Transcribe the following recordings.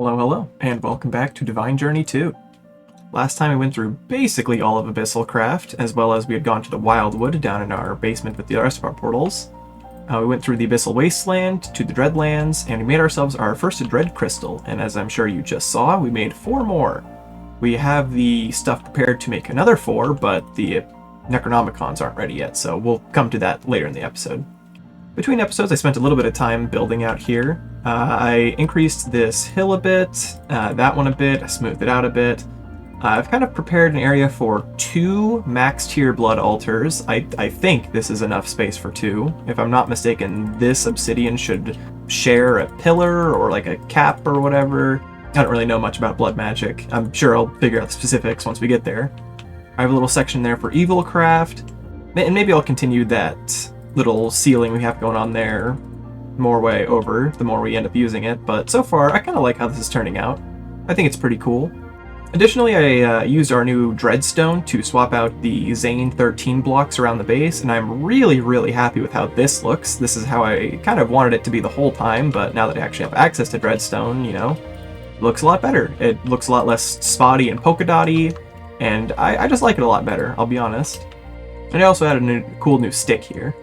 Hello, hello, and welcome back to Divine Journey 2. Last time we went through basically all of EvilCraft, as well as we had gone to the Wildwood down in our basement with the rest of our portals. We went through the Abyssal Wasteland to the Dreadlands, and we made ourselves our first Dread Crystal, and as I'm sure you just saw, we made 4 more. We have the stuff prepared to make another 4, but the Necronomicons aren't ready yet, so we'll come to that later in the episode. Between episodes, I spent a little bit of time building out here. I increased this hill a bit, that one a bit, I smoothed it out a bit. I've kind of prepared an area for 2 max tier blood altars. I think this is enough space for 2. If I'm not mistaken, this obsidian should share a pillar or like a cap or whatever. I don't really know much about blood magic. I'm sure I'll figure out the specifics once we get there. I have a little section there for EvilCraft, and maybe I'll continue that little ceiling we have going on there more way over the more we end up using it, but so far I kind of like how this is turning out. I think it's pretty cool. Additionally, I used our new Dreadstone to swap out the Zane 13 blocks around the base, and I'm really happy with how this looks. This is how I kind of wanted it to be the whole time, but now that I actually have access to Dreadstone, you know, it looks a lot better. It looks a lot less spotty and polka dotty, and I just like it a lot better, I'll be honest. And I also added a cool new stick here.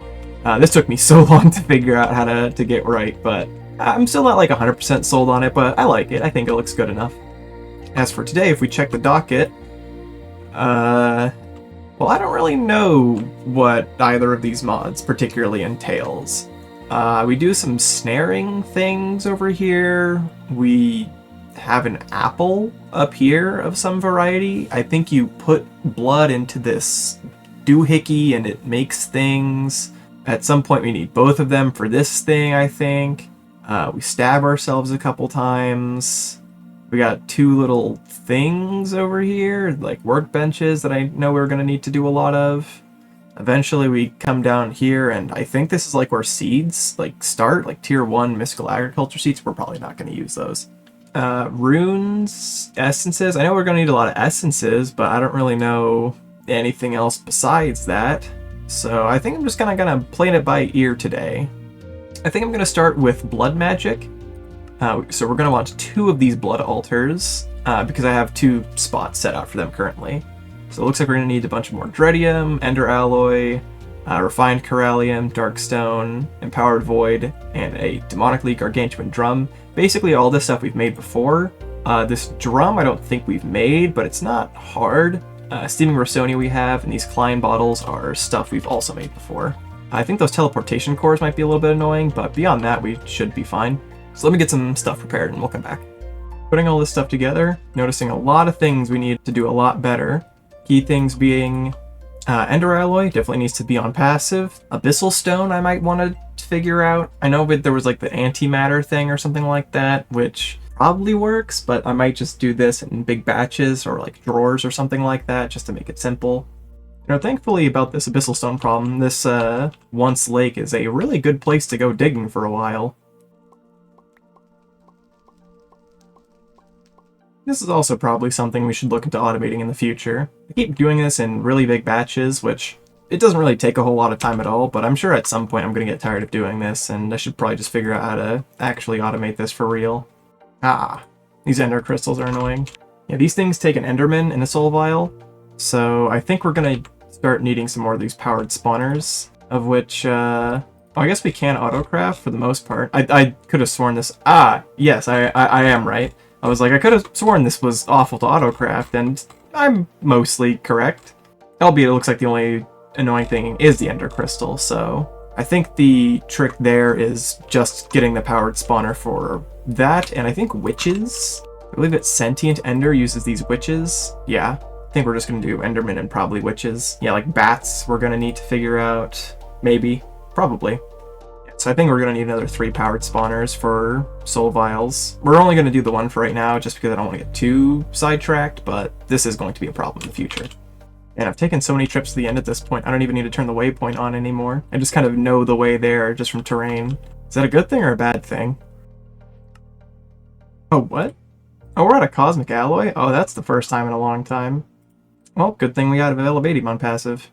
This took me so long to figure out how to get right, but I'm still not like 100% sold on it, but I like it. I think it looks good enough. As for today, if we check the docket, well, I don't really know what either of these mods particularly entails. We do some snaring things over here. We have an apple up here of some variety. I think you put blood into this doohickey and it makes things. At some point we need both of them for this thing, I think. We stab ourselves a couple times. We got 2 little things over here, like workbenches that I know we're going to need to do a lot of. Eventually we come down here, and I think this is like where seeds like start, like tier 1 mystical agriculture seeds. We're probably not going to use those. Runes, essences. I know we're going to need a lot of essences, but I don't really know anything else besides that. So I think I'm just kind of going to play it by ear today. I think I'm going to start with Blood Magic. So we're going to want 2 of these blood altars, because I have 2 spots set out for them currently. So it looks like we're going to need a bunch more Dreadium, Ender Alloy, Refined Corallium, Darkstone, Empowered Void, and a Demonically Gargantuan Drum. Basically all this stuff we've made before. This drum I don't think we've made, but it's not hard. Steaming Rosonia we have, and these Klein bottles are stuff we've also made before. I think those teleportation cores might be a little bit annoying, but beyond that we should be fine. So let me get some stuff prepared and we'll come back. Putting all this stuff together, noticing a lot of things we need to do a lot better. Key things being Ender Alloy definitely needs to be on passive. Abyssal Stone I might want to figure out. I know there was like the antimatter thing or something like that, which probably works, but I might just do this in big batches or like drawers or something like that just to make it simple. You know, thankfully about this Abyssal Stone problem, this Once Lake is a really good place to go digging for a while. This is also probably something we should look into automating in the future. I keep doing this in really big batches, which it doesn't really take a whole lot of time at all, but I'm sure at some point I'm going to get tired of doing this, and I should probably just figure out how to actually automate this for real. These Ender Crystals are annoying. Yeah, these things take an Enderman in a Soul Vial, so I think we're going to start needing some more of these powered spawners, of which, I guess we can autocraft for the most part. I could have sworn this... yes, I am right. I was like, I could have sworn this was awful to autocraft, and I'm mostly correct. Albeit it looks like the only annoying thing is the Ender Crystal, so I think the trick there is just getting the powered spawner for that, and I think witches. I believe that Sentient Ender uses these witches. Yeah, I think we're just going to do Enderman and probably witches. Yeah, like bats we're going to need to figure out. Maybe. Probably. So I think we're going to need another 3 powered spawners for soul vials. We're only going to do the 1 for right now just because I don't want to get too sidetracked, but this is going to be a problem in the future. And I've taken so many trips to the end at this point, I don't even need to turn the waypoint on anymore. I just kind of know the way there just from terrain. Is that a good thing or a bad thing? Oh, what? Oh, we're at a Cosmic Alloy? Oh, that's the first time in a long time. Well, good thing we got Availability on passive.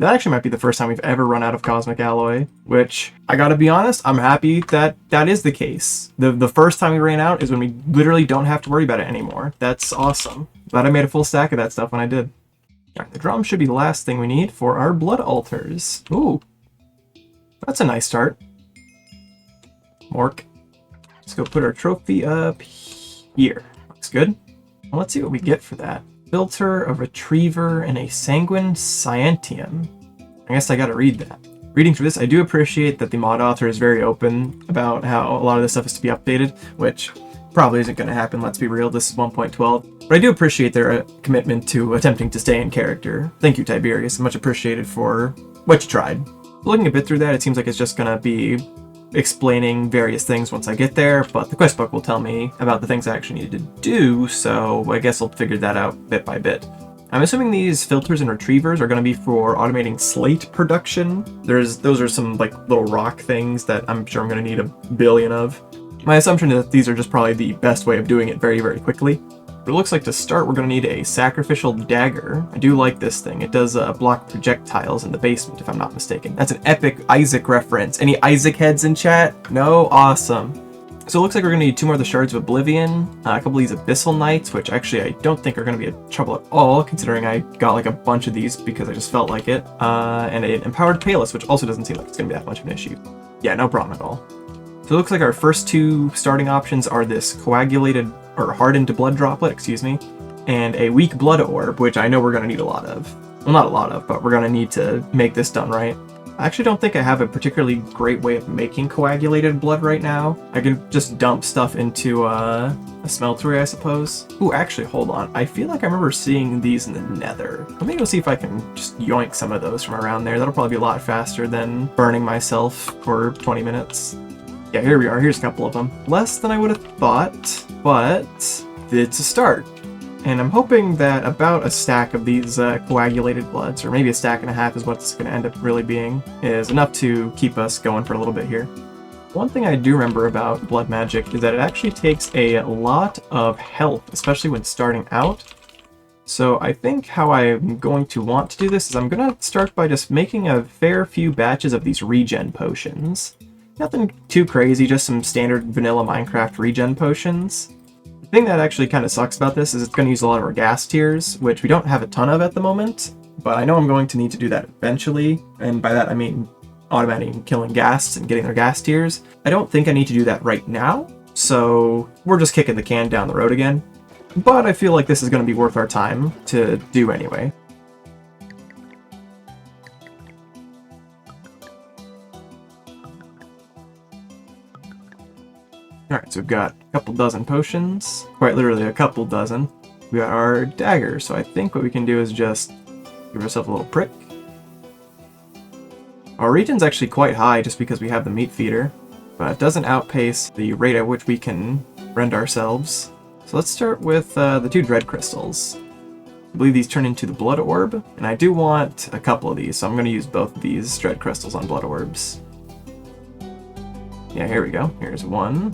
That actually might be the first time we've ever run out of Cosmic Alloy, which, I gotta be honest, I'm happy that that is the case. The first time we ran out is when we literally don't have to worry about it anymore. That's awesome. Glad I made a full stack of that stuff when I did. Alright, the drum should be the last thing we need for our blood altars. Ooh. That's a nice start. Mork. Let's go put our trophy up here. Looks good. Well, let's see what we get for that. Filter, a Retriever, and a Sanguine Scientium. I guess I gotta read that. Reading through this, I do appreciate that the mod author is very open about how a lot of this stuff is to be updated, which probably isn't going to happen, let's be real, this is 1.12. But I do appreciate their commitment to attempting to stay in character. Thank you, Tiberius, much appreciated for what you tried. Looking a bit through that, it seems like it's just going to be explaining various things once I get there, but the quest book will tell me about the things I actually need to do, so I guess I'll figure that out bit by bit. I'm assuming these filters and retrievers are going to be for automating slate production. Those are some like little rock things that I'm sure I'm going to need a billion of. My assumption is that these are just probably the best way of doing it very, very quickly. But it looks like to start we're going to need a sacrificial dagger. I do like this thing. It does block projectiles in the basement, if I'm not mistaken. That's an epic Isaac reference. Any Isaac heads in chat? No? Awesome. So it looks like we're going to need 2 more of the Shards of Oblivion, a couple of these Abyssal Knights, which actually I don't think are going to be a trouble at all, considering I got like a bunch of these because I just felt like it, and an Empowered Palus, which also doesn't seem like it's going to be that much of an issue. Yeah, no problem at all. So it looks like our first 2 starting options are this coagulated, or hardened blood droplet, excuse me, and a weak blood orb, which I know we're going to need a lot of. Well, not a lot of, but we're going to need to make this done right. I actually don't think I have a particularly great way of making coagulated blood right now. I can just dump stuff into a smeltery, I suppose. Ooh, actually, hold on. I feel like I remember seeing these in the Nether. Let me go see if I can just yoink some of those from around there. That'll probably be a lot faster than burning myself for 20 minutes. Yeah, here we are. Here's a couple of them. Less than I would have thought, but it's a start. And I'm hoping that about a stack of these coagulated bloods, or maybe a stack and a half is what it's going to end up really being, is enough to keep us going for a little bit here. One thing I do remember about blood magic is that it actually takes a lot of health, especially when starting out. So I think how I'm going to want to do this is I'm going to start by just making a fair few batches of these regen potions. Nothing too crazy, just some standard vanilla Minecraft regen potions. The thing that actually kind of sucks about this is it's going to use a lot of our gas tiers, which we don't have a ton of at the moment, but I know I'm going to need to do that eventually, and by that I mean automating killing ghasts and getting their gas tiers. I don't think I need to do that right now, so we're just kicking the can down the road again, but I feel like this is going to be worth our time to do anyway. Alright, so we've got a couple dozen potions, quite literally a couple dozen. We got our dagger, so I think what we can do is just give ourselves a little prick. Our regen's actually quite high just because we have the meat feeder, but it doesn't outpace the rate at which we can rend ourselves. So let's start with the 2 dread crystals. I believe these turn into the blood orb, and I do want a couple of these, so I'm going to use both of these dread crystals on blood orbs. Yeah, here we go. Here's one.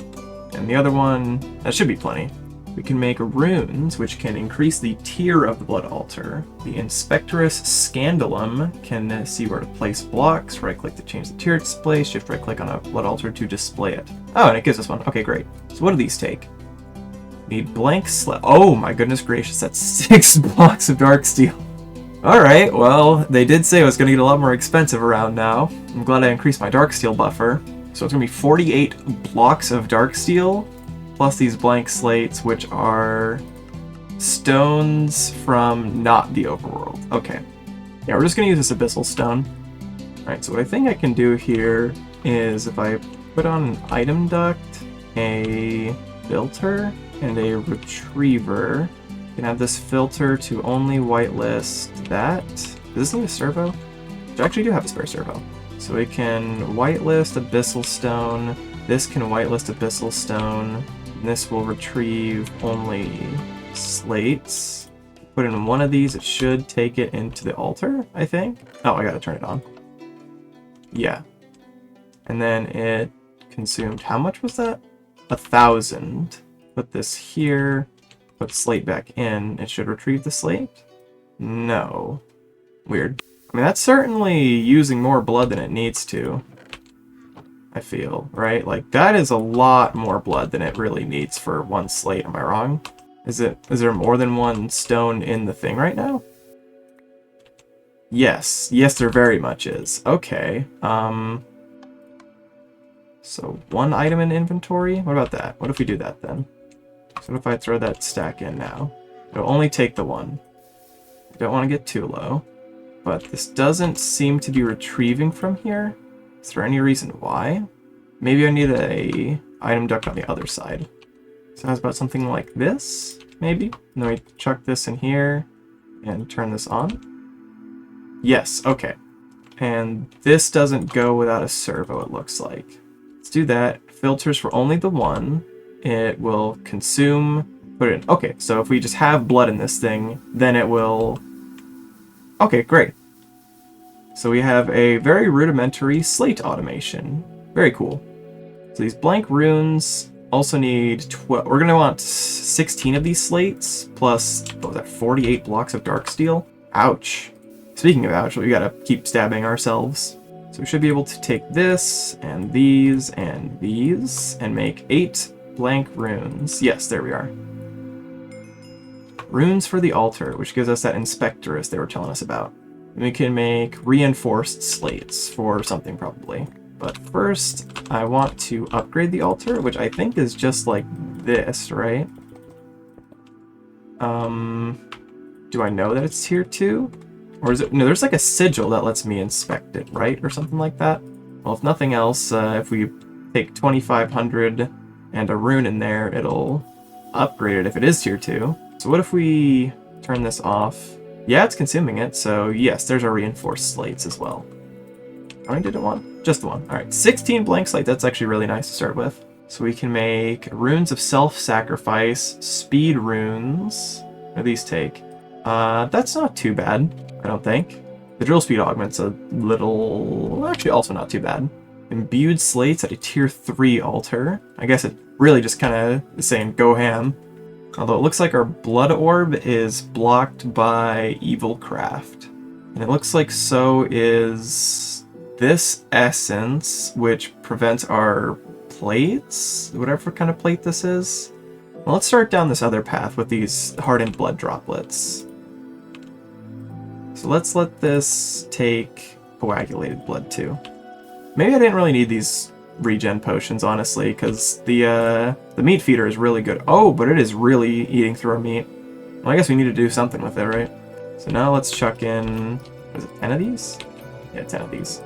And the other one, that should be plenty. We can make runes, which can increase the tier of the blood altar. The Inspectorus Scandalum can see where to place blocks. Right-click to change the tier display. Shift right-click on a blood altar to display it. Oh, and it gives us one. Okay, great. So what do these take? Need blank slab. Oh my goodness gracious, that's 6 blocks of dark steel. Alright, well, they did say it was going to get a lot more expensive around now. I'm glad I increased my dark steel buffer. So it's going to be 48 blocks of dark steel, plus these blank slates, which are stones from not the overworld. Okay. Yeah, we're just going to use this abyssal stone. Alright, so what I think I can do here is if I put on an item duct, a filter, and a retriever, I can have this filter to only whitelist that. Does this need a servo? I actually do have a spare servo. So we can whitelist Abyssal Stone, this can whitelist Abyssal Stone, and this will retrieve only slates. Put in one of these, it should take it into the altar, I think. Oh, I gotta turn it on. Yeah. And then it consumed, how much was that? 1,000. Put this here, put slate back in, it should retrieve the slate? No. Weird. I mean, that's certainly using more blood than it needs to, I feel, right? Like, that is a lot more blood than it really needs for one slate, am I wrong? Is there more than one stone in the thing right now? Yes. Yes, there very much is. Okay. So one item in inventory? What about that? What if we do that then? So what if I throw that stack in now? It'll only take the one. I don't want to get too low. But this doesn't seem to be retrieving from here. Is there any reason why? Maybe I need a item duct on the other side. So how's about something like this? Maybe? And then we chuck this in here and turn this on. Yes, okay. And this doesn't go without a servo, it looks like. Let's do that. Filters for only the one. It will consume, put it in. Okay, so if we just have blood in this thing, then it will... Okay, great. So we have a very rudimentary slate automation. Very cool. So these blank runes also need 12. We're going to want 16 of these slates, plus, what was that, 48 blocks of dark steel? Ouch. Speaking of ouch, we gotta keep stabbing ourselves. So we should be able to take this, and these, and make 8 blank runes. Yes, there we are. Runes for the altar, which gives us that inspectoress they were telling us about. And we can make reinforced slates for something probably. But first, I want to upgrade the altar, which I think is just like this, right? Do I know that it's tier 2? Or is it... No, there's like a sigil that lets me inspect it, right? Or something like that. Well, if nothing else, if we take 2,500 and a rune in there, it'll upgrade it if it is tier 2. So what if we turn this off? Yeah, it's consuming it, so yes, there's our reinforced slates as well. How many did it want? Just the one. Alright, 16 blank slate, that's actually really nice to start with. So we can make runes of self-sacrifice, speed runes. What do these take? That's not too bad, I don't think. The drill speed augment's a little... actually also not too bad. Imbued slates at a tier 3 altar. I guess it really just kind of is saying go ham. Although it looks like our blood orb is blocked by EvilCraft. And it looks like so is this essence, which prevents our plates? Whatever kind of plate this is. Well, let's start down this other path with these hardened blood droplets. So let's let this take coagulated blood too. Maybe I didn't really need these regen potions, honestly, because the meat feeder is really good. Oh, but it is really eating through our meat. Well, I guess we need to do something with it, right? So now let's chuck in... was it 10 of these? Yeah, 10 of these.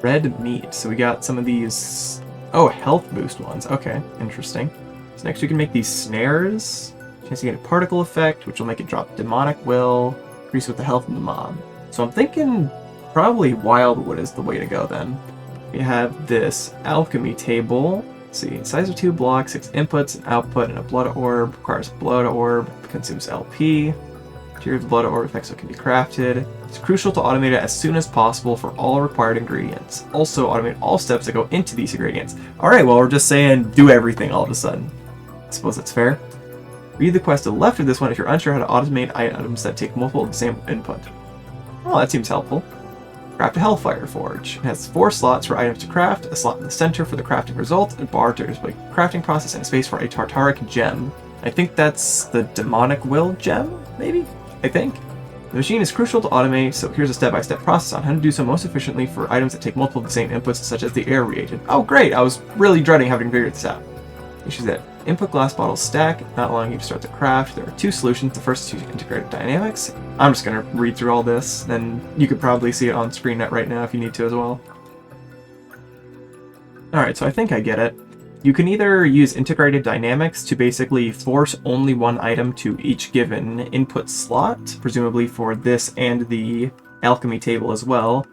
Red meat. So we got some of these... Oh, health boost ones. Okay, interesting. So next we can make these snares. Chance to get a particle effect, which will make it drop demonic will. Increase with the health of the mob. So I'm thinking probably wildwood is the way to go then. We have this alchemy table. Let's see, size of 2 blocks, 6 inputs, an output, and a blood orb. Requires blood orb, consumes LP. Tier of the blood orb effects so it can be crafted. It's crucial to automate it as soon as possible for all required ingredients. Also automate all steps that go into these ingredients. Alright, well we're just saying do everything all of a sudden. I suppose that's fair. Read the quest to the left of this one if you're unsure how to automate items that take multiple of the same input. Oh, that seems helpful. Craft a Hellfire Forge. It has 4 slots for items to craft, a slot in the center for the crafting result, a bar to display the crafting process, and a space for a Tartaric gem. I think that's the Demonic Will gem, maybe? I think. The machine is crucial to automate, so here's a step-by-step process on how to do so most efficiently for items that take multiple of the same inputs, such as the air reagent. Oh, great! I was really dreading having figured this out. Issues that input glass bottles stack, not allowing you to start the craft. There are 2 solutions. The first is to use integrated dynamics. I'm just going to read through all this, and you could probably see it on screen right now if you need to as well. Alright, so I think I get it. You can either use integrated dynamics to basically force only one item to each given input slot, presumably for this and the alchemy table as well,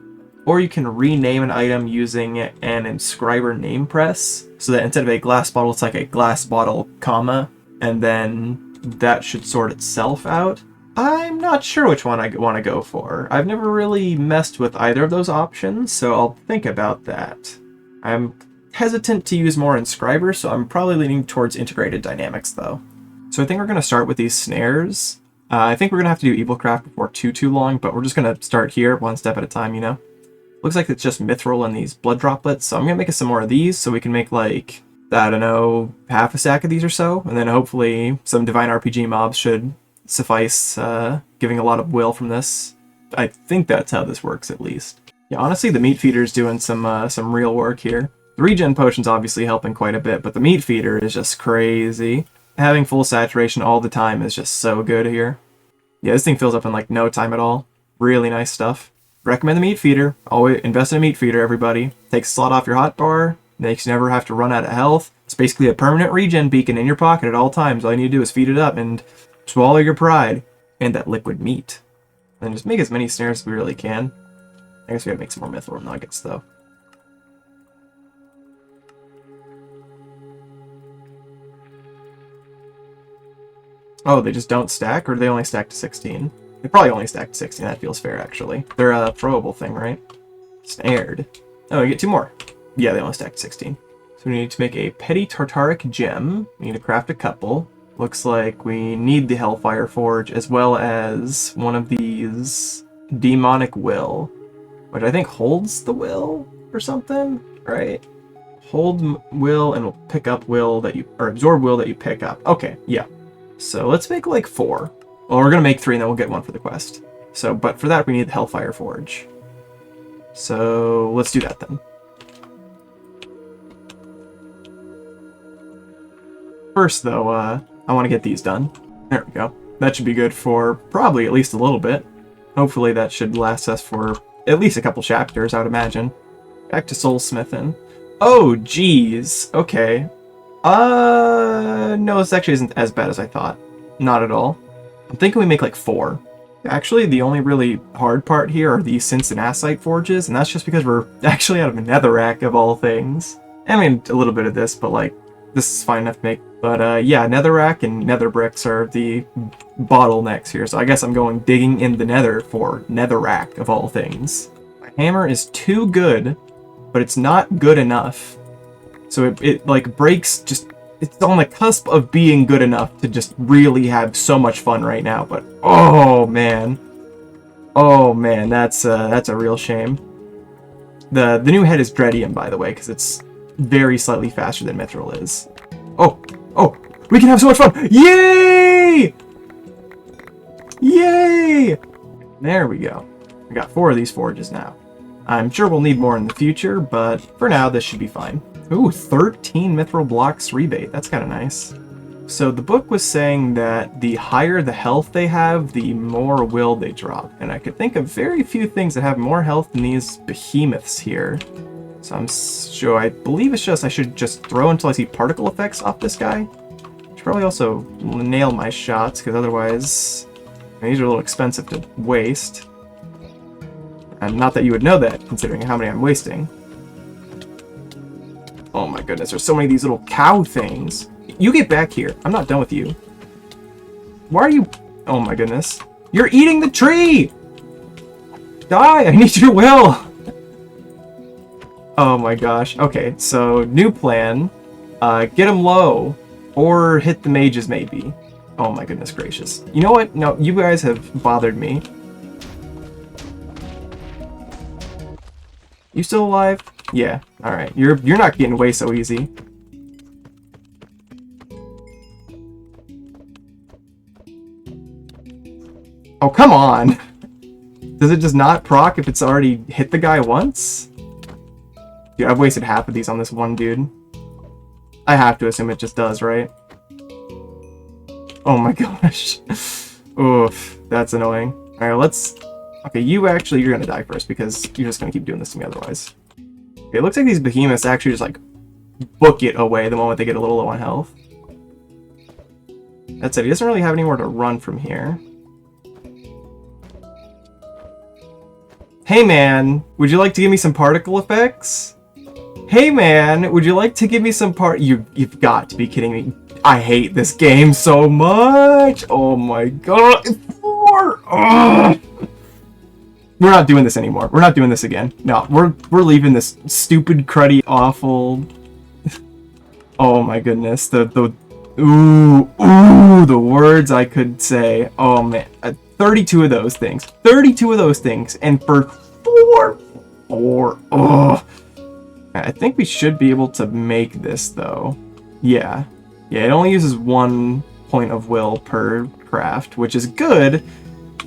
or you can rename an item using an inscriber name press, so that instead of a glass bottle, it's like a glass bottle, comma, and then that should sort itself out. I'm not sure which one I want to go for. I've never really messed with either of those options, so I'll think about that. I'm hesitant to use more inscribers, so I'm probably leaning towards integrated dynamics though. So I think we're going to start with these snares. I think we're going to have to do EvilCraft before too long, but we're just going to start here, one step at a time, you know? Looks like it's just mithril and these blood droplets, so I'm going to make us some more of these so we can make, like, I don't know, half a stack of these or so, and then hopefully some Divine RPG mobs should suffice, giving a lot of will from this. I think that's how this works, at least. Yeah, honestly, the Meat Feeder's doing some real work here. The regen potion's obviously helping quite a bit, but the Meat Feeder is just crazy. Having full saturation all the time is just so good here. Yeah, this thing fills up in like no time at all. Really nice stuff. Recommend the Meat Feeder. Always invest in a Meat Feeder, everybody. Takes a slot off your hotbar. Makes you never have to run out of health. It's basically a permanent regen beacon in your pocket at all times. All you need to do is feed it up and swallow your pride. And that liquid meat. And just make as many snares as we really can. I guess we gotta make some more mithril nuggets, though. Oh, they just don't stack, or do they only stack to 16? They probably only stack to 16, that feels fair, actually. They're a throwable thing, right? Snared. Oh, we get 2 more. Yeah, they only stack to 16. So we need to make a Petty Tartaric Gem. We need to craft a couple. Looks like we need the Hellfire Forge, as well as one of these Demonic Will, which I think holds the will or something, right? Hold will and we'll pick up will that you, or absorb will that you pick up. Okay, yeah. So let's make like 4. Well, we're gonna make 3 and then we'll get 1 for the quest. So, but for that we need the Hellfire Forge. So let's do that then. First though, I want to get these done. There we go. That should be good for probably at least a little bit. Hopefully that should last us for at least a couple chapters, I would imagine. Back to soulsmithing. Oh, geez. Okay. No, this actually isn't as bad as I thought. Not at all. I'm thinking we make like 4. Actually, the only really hard part here are the Cincinnassite forges, and that's just because we're actually out of a netherrack of all things. I mean, a little bit of this, but like, this is fine enough to make. But yeah, netherrack and nether bricks are the bottlenecks here, so I guess I'm going digging in the nether for netherrack of all things. My hammer is too good, but it's not good enough. So it like breaks just, it's on the cusp of being good enough to just really have so much fun right now, but oh man, that's a real shame. The new head is Dreadium, by the way, because it's very slightly faster than Mithril is. Oh, we can have so much fun! Yay! Yay! There we go. We got 4 of these forges now. I'm sure we'll need more in the future, but for now this should be fine. Ooh, 13 mithril blocks rebate. That's kind of nice. So the book was saying that the higher the health they have, the more will they drop. And I could think of very few things that have more health than these behemoths here. So I'm sure, I believe it's just I should just throw until I see particle effects off this guy. I should probably also nail my shots, because otherwise these are a little expensive to waste. And not that you would know that, considering how many I'm wasting. Oh my goodness, there's so many of these little cow things. You get back here. I'm not done with you. Why are you... Oh my goodness. You're eating the tree! Die! I need your will! Oh my gosh. Okay, so new plan. Get him low. Or hit the mages, maybe. Oh my goodness gracious. You know what? No, you guys have bothered me. You still alive? Yeah, alright. You're not getting away so easy. Oh, come on! Does it just not proc if it's already hit the guy once? Dude, I've wasted half of these on this one dude. I have to assume it just does, right? Oh my gosh. Oof, that's annoying. Alright, let's... Okay, you're gonna die first because you're just gonna keep doing this to me otherwise. Okay, it looks like these behemoths actually just like book it away the moment they get a little low on health. That said, he doesn't really have anywhere to run from here. Hey man, would you like to give me some particle effects? Hey man, would you like to give me some You've got to be kidding me. I hate this game so much. Oh my god. 4! Ugh. We're not doing this anymore. We're not doing this again. No, we're leaving this stupid, cruddy, awful... Oh my goodness. Ooh, the words I could say. Oh man, 32 of those things. 32 of those things, and for four. Oh. I think we should be able to make this though. Yeah, it only uses 1 point of will per craft, which is good,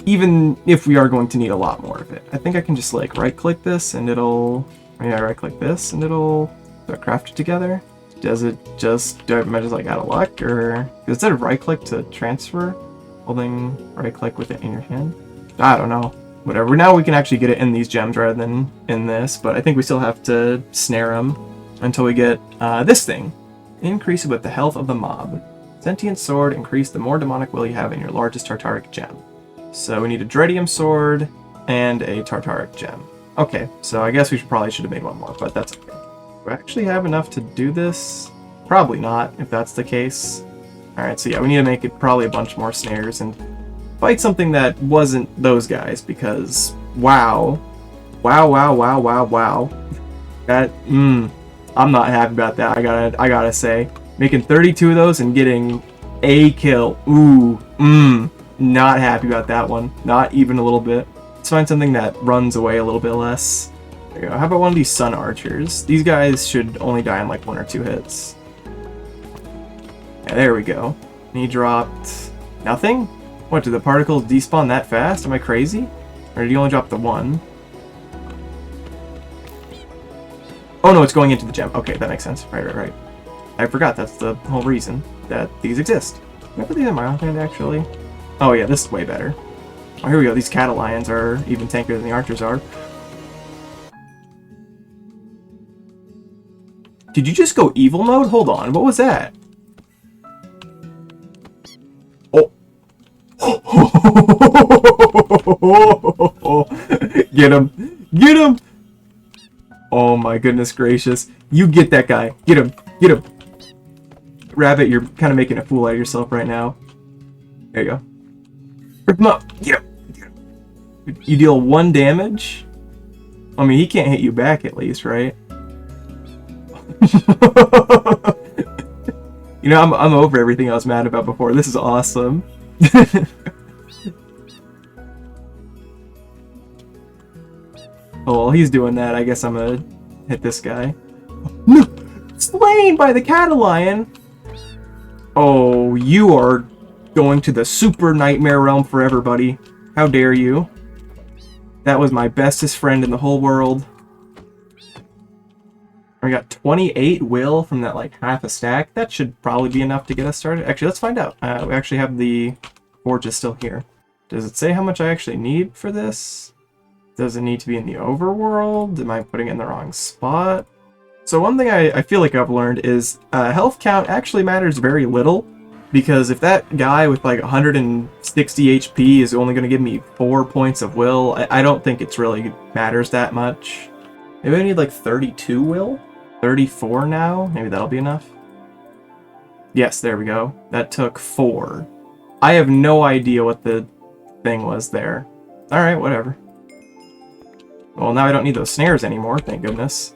even if we are going to need a lot more of it. I think I can just like right-click this and it'll. Yeah, right-click this and it'll craft it together. Does it just, do I just like out of luck, or instead of right-click to transfer, holding right-click with it in your hand? I don't know. Whatever. Now we can actually get it in these gems rather than in this, but I think we still have to snare them until we get this thing. Increase it with the health of the mob. Sentient sword, increase the more demonic will you have in your largest Tartaric gem. So we need a Dreadium sword and a Tartaric gem. Okay, so I guess we probably should have made one more, but that's okay. Do I actually have enough to do this? Probably not, if that's the case. Alright, so yeah, we need to make it probably a bunch more snares and fight something that wasn't those guys, because wow. That, I'm not happy about that, I gotta say. Making 32 of those and getting a kill. Not happy about that one. Not even a little bit. Let's find something that runs away a little bit less. There you go. How about one of these sun archers? These guys should only die in like 1 or 2 hits. Yeah, there we go. And he dropped nothing? What, did the particles despawn that fast? Am I crazy? Or did he only drop the 1? Oh no, it's going into the gem. Okay, that makes sense. Right. I forgot that's the whole reason that these exist. Can I put these in my offhand actually? Oh yeah, this is way better. Oh, here we go. These Catalions are even tankier than the archers are. Did you just go evil mode? Hold on. What was that? Oh. Get him. Get him. Oh my goodness gracious. You get that guy. Get him. Get him. Rabbit, you're kind of making a fool out of yourself right now. There you go. Rip him up. Get him. You deal 1 damage? I mean, he can't hit you back at least, right? You know, I'm over everything I was mad about before. This is awesome. Oh, while he's doing that, I guess I'm gonna hit this guy. No! Slain by the Catalion! Oh, you are going to the super nightmare realm forever, buddy. How dare you? That was my bestest friend in the whole world. We got 28 will from that, like, half a stack. That should probably be enough to get us started. Actually, let's find out. We actually have the forges still here. Does it say how much I actually need for this? Does it need to be in the overworld? Am I putting it in the wrong spot? So one thing I feel like I've learned is health count actually matters very little. Because if that guy with like 160 HP is only going to give me 4 points of will, I don't think it's really matters that much. Maybe I need like 32 will? 34 now? Maybe that'll be enough? Yes, there we go. That took 4. I have no idea what the thing was there. Alright, whatever. Well, now I don't need those snares anymore, thank goodness.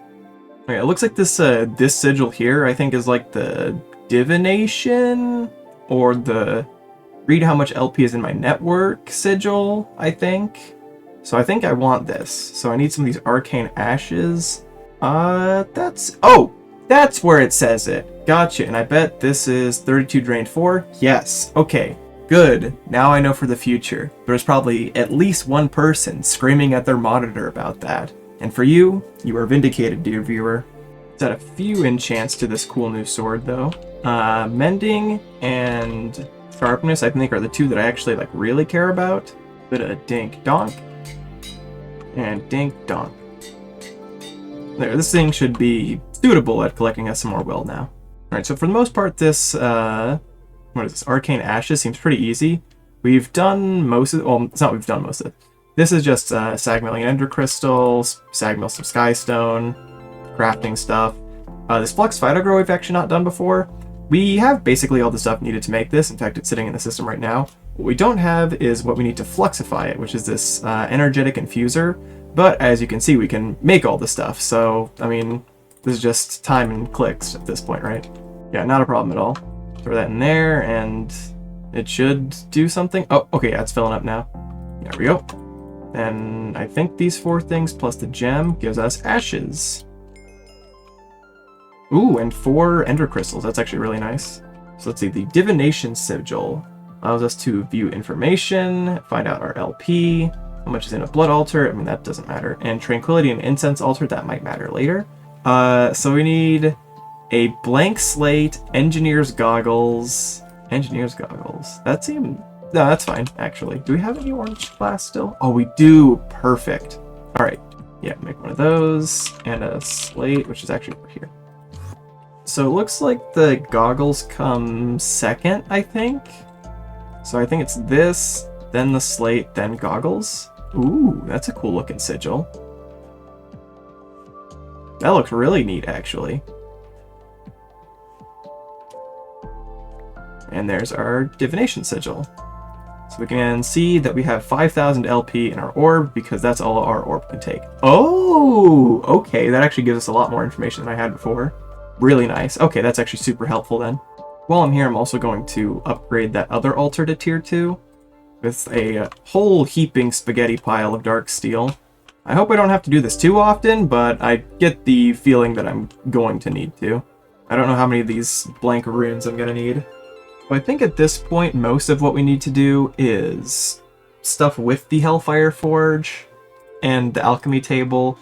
Okay, it looks like this this sigil here, I think, is like the divination, or the read how much LP is in my network sigil, I think. So I think I want this. So I need some of these arcane ashes. That's where it says it. Gotcha, and I bet this is 32 drained 4. Yes, okay, good. Now I know for the future. There's probably at least one person screaming at their monitor about that. And for you, you are vindicated, dear viewer. Let's add a few enchants to this cool new sword, though. Mending and sharpness, I think, are the 2 that I actually like really care about. Bit of dink donk and dink donk. There, this thing should be suitable at collecting us some more will now. Alright, so for the most part, this, what is this? Arcane Ashes seems pretty easy. We've done most of it. Well, it's not we've done most of it. This is just Sagmilling Ender Crystals, Sagmill some Skystone, crafting stuff. This Flux Phytogrow we've actually not done before. We have basically all the stuff needed to make this. In fact, it's sitting in the system right now. What we don't have is what we need to fluxify it, which is this Energetic Infuser. But as you can see, we can make all the stuff. So, I mean, this is just time and clicks at this point, right? Yeah, not a problem at all. Throw that in there, and it should do something. Oh, okay, yeah, it's filling up now. There we go. And I think these 4 things plus the gem gives us ashes. Ooh, and 4 ender crystals. That's actually really nice. So let's see, the divination sigil allows us to view information, find out our LP, how much is in a blood altar. I mean, that doesn't matter. And tranquility and incense altar, that might matter later. So we need a blank slate, engineer's goggles. Engineer's goggles. That seems... No, that's fine, actually. Do we have any orange glass still? Oh, we do. Perfect. All right. Yeah, make one of those. And a slate, which is actually over here. So it looks like the goggles come second, I think. So I think it's this, then the slate, then goggles. Ooh, that's a cool looking sigil. That looks really neat, actually. And there's our divination sigil. So we can see that we have 5,000 LP in our orb because that's all our orb can take. Oh, okay. That actually gives us a lot more information than I had before. Really nice. Okay, that's actually super helpful then. While I'm here, I'm also going to upgrade that other altar to tier 2 with a whole heaping spaghetti pile of dark steel. I hope I don't have to do this too often, but I get the feeling that I'm going to need to. I don't know how many of these blank runes I'm going to need. So I think at this point, most of what we need to do is stuff with the Hellfire Forge and the Alchemy Table.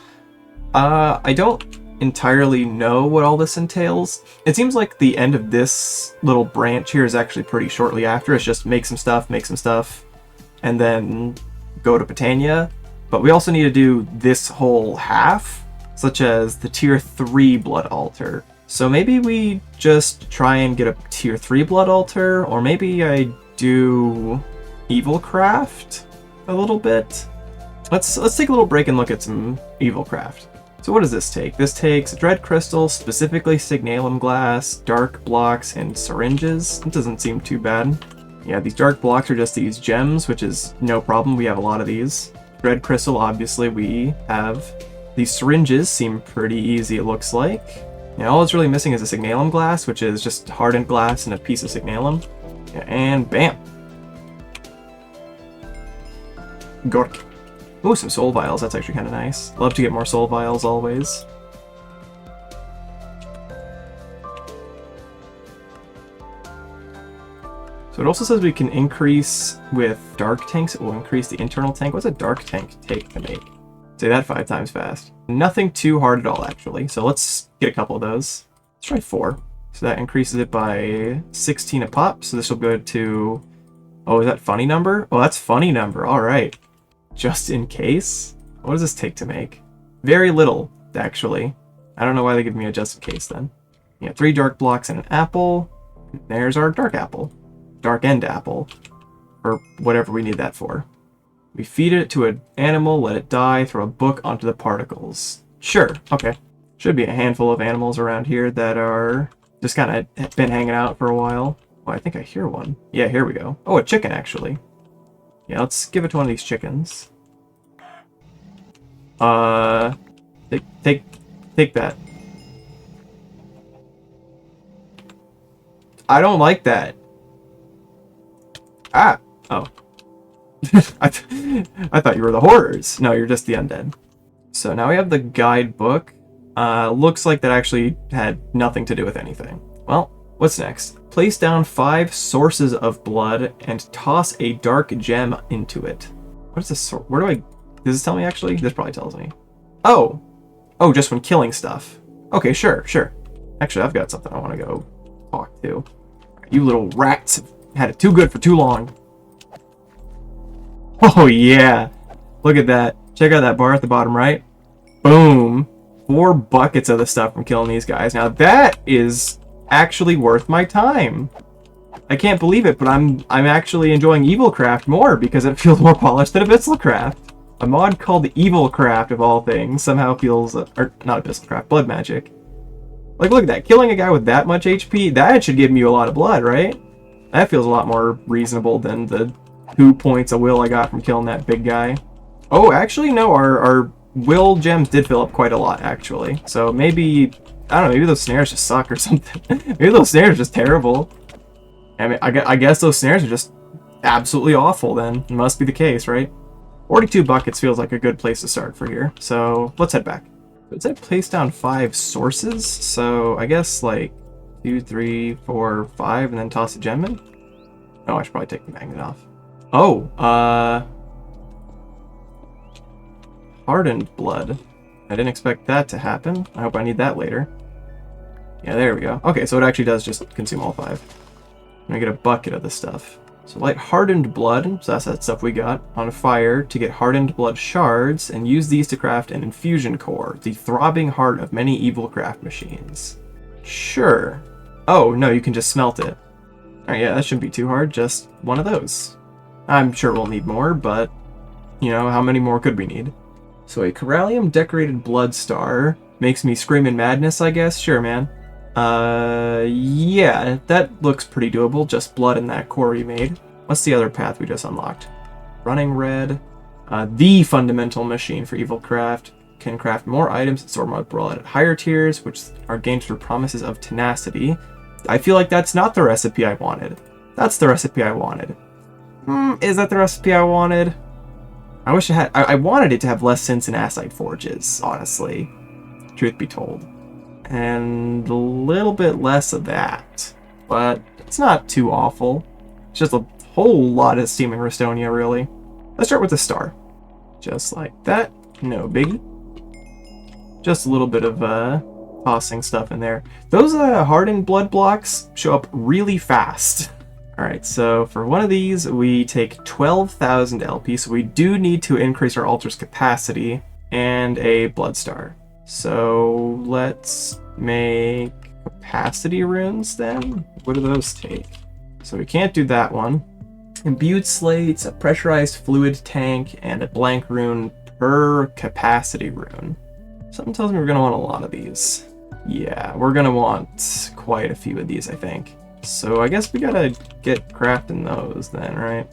I don't entirely know what all this entails. It seems like the end of this little branch here is actually pretty shortly after. It's just make some stuff, and then go to Britannia. But we also need to do this whole half, such as the tier 3 blood altar. So maybe we just try and get a tier 3 blood altar, or maybe I do EvilCraft a little bit. Let's take a little break and look at some EvilCraft. So what does this take? This takes dread crystal, specifically signalum glass, dark blocks, and syringes. It doesn't seem too bad. Yeah, these dark blocks are just these gems, which is no problem. We have a lot of these. Dread crystal, obviously, we have. These syringes seem pretty easy, it looks like. Yeah, all it's really missing is a signalum glass, which is just hardened glass and a piece of signalum. Yeah, and bam! Gork. Ooh, some soul vials. That's actually kind of nice. Love to get more soul vials always. So it also says we can increase with dark tanks. It will increase the internal tank. What's a dark tank take to make? Say that 5 times fast. Nothing too hard at all, actually. So let's get a couple of those. Let's try 4. So that increases it by 16 a pop. So this will go to... Oh, is that funny number? Oh, that's funny number. All right. Just in case? What does this take to make? Very little, actually. I don't know why they give me a just in case then. Yeah, 3 dark blocks and an apple. There's our dark apple. Dark end apple. Or whatever we need that for. We feed it to an animal, let it die, throw a book onto the particles. Sure, okay. Should be a handful of animals around here that are just kind of been hanging out for a while. Oh, I think I hear one. Yeah, here we go. Oh, a chicken, actually. Yeah, let's give it to one of these chickens. Take that. I don't like that. Ah! Oh. I thought you were the horrors. No, you're just the undead. So now we have the guidebook. Looks like that actually had nothing to do with anything. Well, what's next? Place down 5 sources of blood and toss a dark gem into it. What is this? Where do I... Does this tell me actually? This probably tells me. Oh! Oh, just when killing stuff. Okay, sure. Actually, I've got something I want to go talk to. You little rats have had it too good for too long. Oh yeah! Look at that. Check out that bar at the bottom right. Boom! 4 buckets of the stuff from killing these guys. Now that is actually worth my time. I can't believe it, but I'm actually enjoying EvilCraft more because it feels more polished than EvilCraft. A mod called EvilCraft, of all things, somehow feels... or, not EvilCraft, Blood Magic. Like, look at that. Killing a guy with that much HP, that should give me a lot of blood, right? That feels a lot more reasonable than the 2 points of will I got from killing that big guy. Oh, actually, no, our will gems did fill up quite a lot, actually. So maybe, I don't know, maybe those snares just suck or something. Maybe those snares are just terrible. I mean, I guess those snares are just absolutely awful then. It must be the case, right? 42 buckets feels like a good place to start for here. So let's head back. It said place down 5 sources. So I guess like 2, 3, 4, 5, and then toss a gem in. Oh, I should probably take the magnet off. Oh, hardened blood. I didn't expect that to happen. I hope I need that later. Yeah, there we go. Okay, so it actually does just consume all 5. I'm gonna get a bucket of this stuff. So light hardened blood, so that's that stuff we got, on fire to get hardened blood shards, and use these to craft an infusion core, the throbbing heart of many EvilCraft machines. Sure. Oh, no, you can just smelt it. Alright, yeah, that shouldn't be too hard, just one of those. I'm sure we'll need more, but, you know, how many more could we need? So a Corallium decorated blood star makes me scream in madness, I guess? Sure, man. Yeah, that looks pretty doable, just blood in that core we made. What's the other path we just unlocked? Running red. The fundamental machine for EvilCraft can craft more items and store more blood at higher tiers, which are gained through promises of tenacity. I feel like that's not the recipe I wanted. That's the recipe I wanted. Is that the recipe I wanted? I wish it had. I wanted it to have less synths and acid forges, honestly. Truth be told. And a little bit less of that. But it's not too awful. It's just a whole lot of steaming Restonia, really. Let's start with the star. Just like that. No biggie. Just a little bit of tossing stuff in there. Those hardened blood blocks show up really fast. Alright, so for one of these, we take 12,000 LP, so we do need to increase our altar's capacity, and a blood star. So let's make capacity runes then. What do those take? So we can't do that one. Imbued slates, a pressurized fluid tank, and a blank rune per capacity rune. Something tells me we're going to want a lot of these. Yeah, we're going to want quite a few of these, I think. So I guess we got to get crafting those then, right?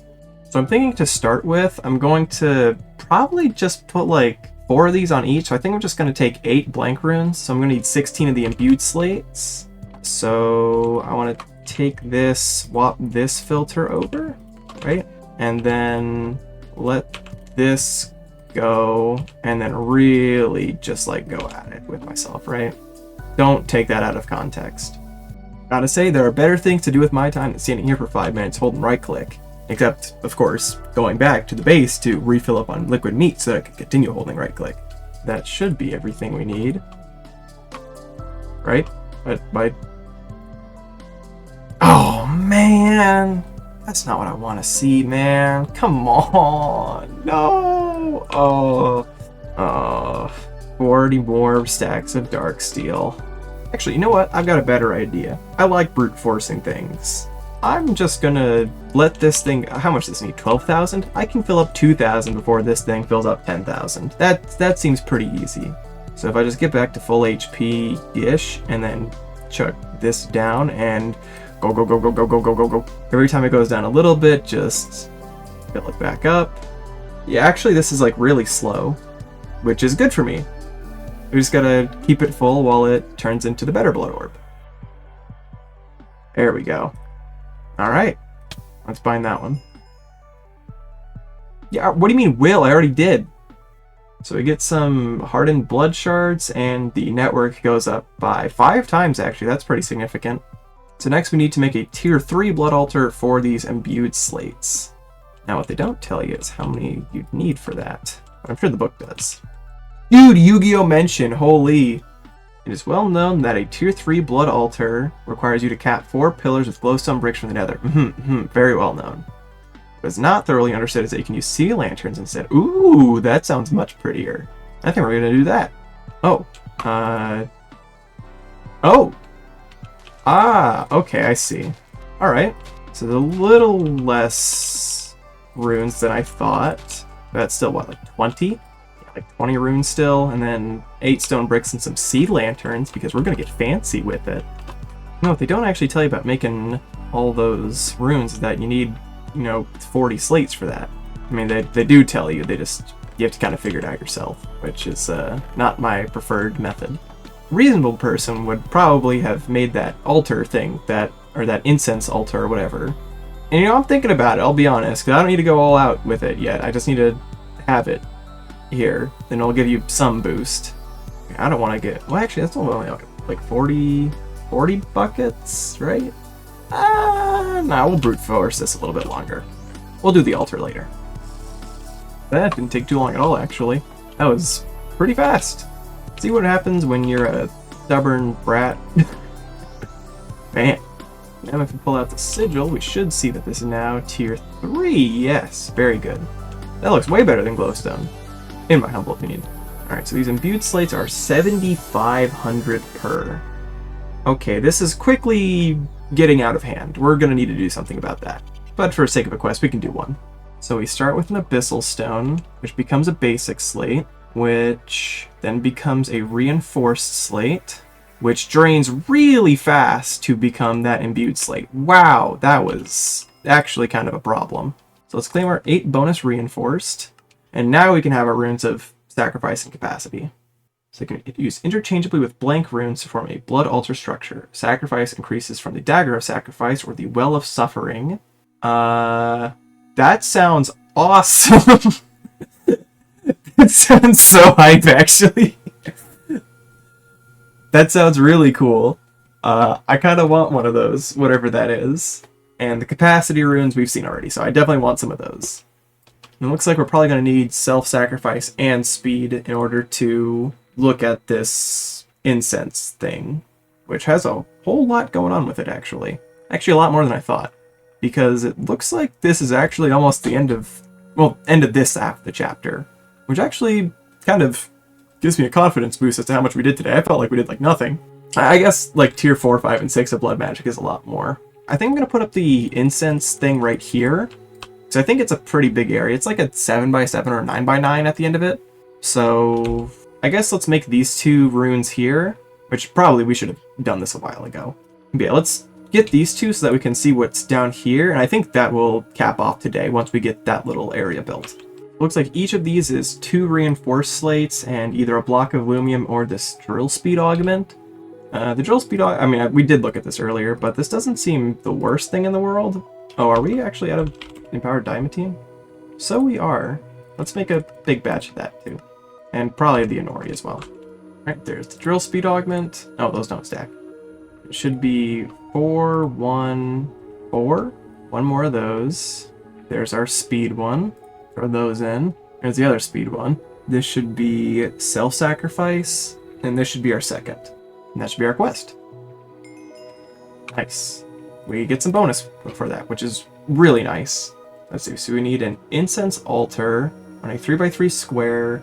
So I'm thinking to start with, I'm going to probably just put like 4 of these on each. So I think I'm just going to take 8 blank runes. So I'm going to need 16 of the imbued slates. So I want to take this, swap this filter over, right? And then let this go, and then really just like go at it with myself, right? Don't take that out of context. Gotta say, there are better things to do with my time than standing here for 5 minutes holding right click. Except, of course, going back to the base to refill up on liquid meat so that I can continue holding right click. That should be everything we need. Right? But oh man! That's not what I want to see, man. Come on! No! Oh. 40 more stacks of dark steel. Actually, you know what? I've got a better idea. I like brute forcing things. I'm just gonna let this thing... How much does this need? 12,000? I can fill up 2,000 before this thing fills up 10,000. That seems pretty easy. So if I just get back to full HP-ish, and then chuck this down, and go, go, go, go, go, go, go, go, go. Every time it goes down a little bit, just fill it back up. Yeah, actually, this is like really slow, which is good for me. We just gotta keep it full while it turns into the better blood orb. There we go. Alright. Let's bind that one. Yeah, what do you mean will? I already did. So we get some hardened blood shards, and the network goes up by 5 times, actually. That's pretty significant. So next we need to make a tier 3 blood altar for these imbued slates. Now what they don't tell you is how many you'd need for that. But I'm sure the book does. Dude, Yu-Gi-Oh! Mention, holy! It is well known that a tier 3 blood altar requires you to cap 4 pillars with glowstone bricks from the nether. Very well known. What is not thoroughly understood is that you can use sea lanterns instead. Ooh, that sounds much prettier. I think we're gonna do that. Oh. Oh! Ah, okay, I see. Alright. So there's a little less runes than I thought. That's still, what, like 20? Like 20 runes still, and then 8 stone bricks and some sea lanterns, because we're gonna get fancy with it. No, what they don't actually tell you about making all those runes is that you need, 40 slates for that. I mean, they do tell you, you have to kind of figure it out yourself, which is not my preferred method. A reasonable person would probably have made that altar thing that or that incense altar or whatever. And you know, I'm thinking about it, I'll be honest, because I don't need to go all out with it yet. I just need to have it here, then it'll give you some boost. I don't want to get, well actually that's only like 40 buckets, right? Nah, we'll brute force this a little bit longer. We'll do the altar later. That didn't take too long at all, actually. That was pretty fast. See what happens when you're a stubborn brat. Man. Now if we pull out the sigil, we should see that this is now tier 3. Yes, very good. That looks way better than glowstone, in my humble opinion. Alright, so these imbued slates are 7,500 per. Okay, this is quickly getting out of hand. We're going to need to do something about that. But for the sake of a quest, we can do one. So we start with an abyssal stone, which becomes a basic slate, which then becomes a reinforced slate, which drains really fast to become that imbued slate. Wow, that was actually kind of a problem. So let's claim our 8 bonus reinforced, and now we can have our runes of sacrifice and capacity. So they can use interchangeably with blank runes to form a blood altar structure. Sacrifice increases from the dagger of sacrifice or the well of suffering. That sounds awesome. That sounds so hype, actually. That sounds really cool. I kind of want one of those, whatever that is. And the capacity runes we've seen already, so I definitely want some of those. And it looks like we're probably going to need self-sacrifice and speed in order to look at this incense thing, which has a whole lot going on with it, actually. Actually, a lot more than I thought. Because it looks like this is actually almost the end of, well, end of this half of the chapter. Which actually kind of gives me a confidence boost as to how much we did today. I felt like we did like nothing. I guess like tier 4, 5, and 6 of Blood Magic is a lot more. I think I'm going to put up the incense thing right here. So I think it's a pretty big area. It's like a 7x7 or 9x9 at the end of it. So I guess let's make these 2 runes here, which probably we should have done this a while ago. But yeah, let's get these 2 so that we can see what's down here. And I think that will cap off today once we get that little area built. Looks like each of these is 2 reinforced slates and either a block of lumium or this drill speed augment. The drill speed, I mean, we did look at this earlier, but this doesn't seem the worst thing in the world. Oh, are we actually out of empowered diamantine? So we are. Let's make a big batch of that too. And probably the Inori as well. Alright, there's the drill speed augment. Oh, those don't stack. It should be 4, 1, 4. One more of those. There's our speed one. Throw those in. There's the other speed one. This should be self-sacrifice, and this should be our second. And that should be our quest. Nice. We get some bonus for that, which is really nice. Let's see, so we need an incense altar on a 3x3 square.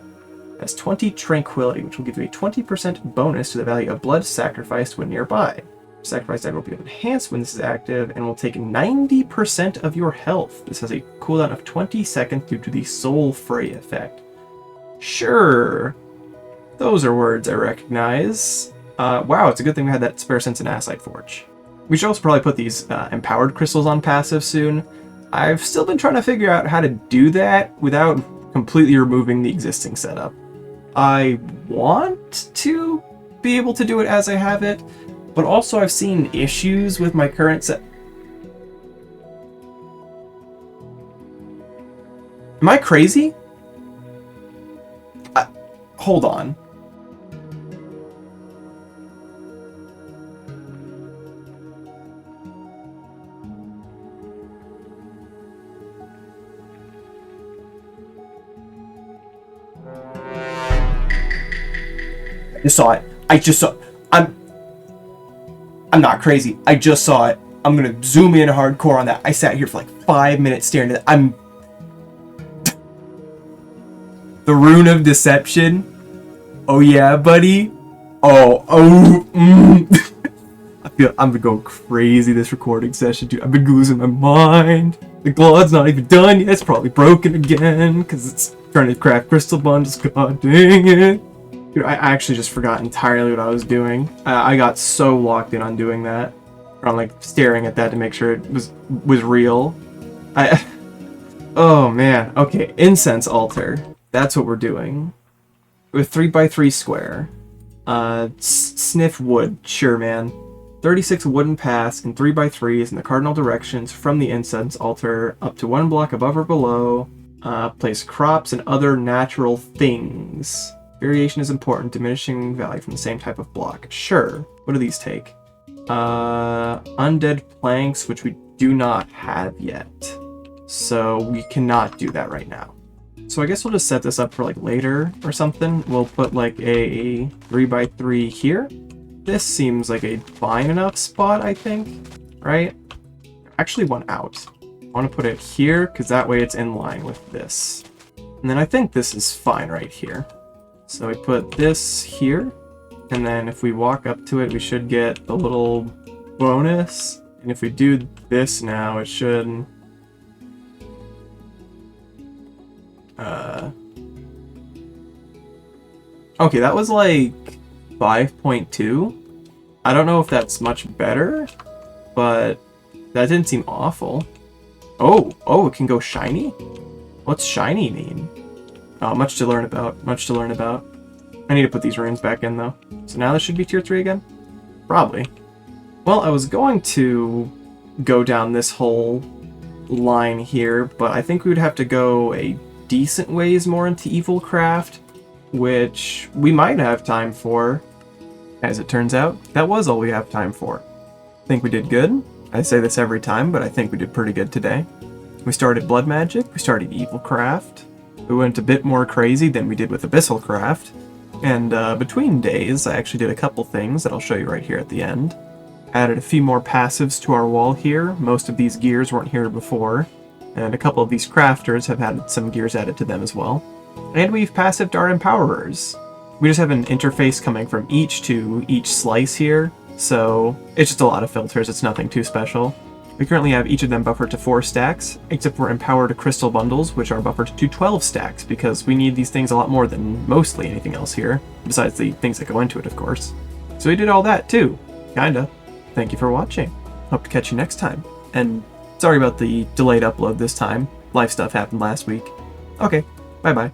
That's 20 tranquility, which will give you a 20% bonus to the value of blood sacrificed when nearby. Sacrifice dagger will be enhanced when this is active and will take 90% of your health. This has a cooldown of 20 seconds due to the Soul Fray effect. Sure. Those are words I recognize. Wow, it's a good thing we had that spare sense in Hellfire Forge. We should also probably put these empowered crystals on passive soon. I've still been trying to figure out how to do that without completely removing the existing setup. I want to be able to do it as I have it, but also I've seen issues with my current set. Am I crazy? Hold on. I just saw it. I'm not crazy. I just saw it. I'm gonna zoom in hardcore on that. I sat here for like 5 minutes staring at it. The Rune of Deception. Oh yeah, buddy. I feel I'm gonna go crazy this recording session, dude. I've been losing my mind. The Glod's not even done yet. It's probably broken again because it's trying to craft crystal bundles. God dang it. Dude, I actually just forgot entirely what I was doing. I got so locked in on doing that. I'm like staring at that to make sure it was real. Oh man. Okay, incense altar. That's what we're doing. With 3x3 square. Sniff wood. Sure, man. 36 wooden paths in 3x3s in the cardinal directions from the incense altar up to 1 block above or below. Place crops and other natural things. Variation is important, diminishing value from the same type of block. Sure. What do these take? Undead planks, which we do not have yet. So we cannot do that right now. So I guess we'll just set this up for like later or something. We'll put like a 3x3 here. This seems like a fine enough spot, I think, right? Actually one out. I want to put it here because that way it's in line with this. And then I think this is fine right here. So we put this here, and then if we walk up to it, we should get the little bonus. And if we do this now, it should... Okay, that was like 5.2. I don't know if that's much better, but that didn't seem awful. Oh, it can go shiny? What's shiny mean? Oh, much to learn about, much to learn about. I need to put these runes back in, though. So now this should be tier 3 again? Probably. Well, I was going to go down this whole line here, but I think we would have to go a decent ways more into EvilCraft, which we might have time for. As it turns out, that was all we have time for. I think we did good. I say this every time, but I think we did pretty good today. We started Blood Magic, we started EvilCraft. We went a bit more crazy than we did with EvilCraft. And between days, I actually did a couple things that I'll show you right here at the end. Added a few more passives to our wall here. Most of these gears weren't here before. And a couple of these crafters have had some gears added to them as well. And we've passived our empowerers. We just have an interface coming from each to each slice here, so it's just a lot of filters, it's nothing too special. We currently have each of them buffered to 4 stacks, except for empowered crystal bundles, which are buffered to 12 stacks, because we need these things a lot more than mostly anything else here, besides the things that go into it, of course. So we did all that too, kinda. Thank you for watching. Hope to catch you next time. And sorry about the delayed upload this time. Life stuff happened last week. Okay, bye-bye.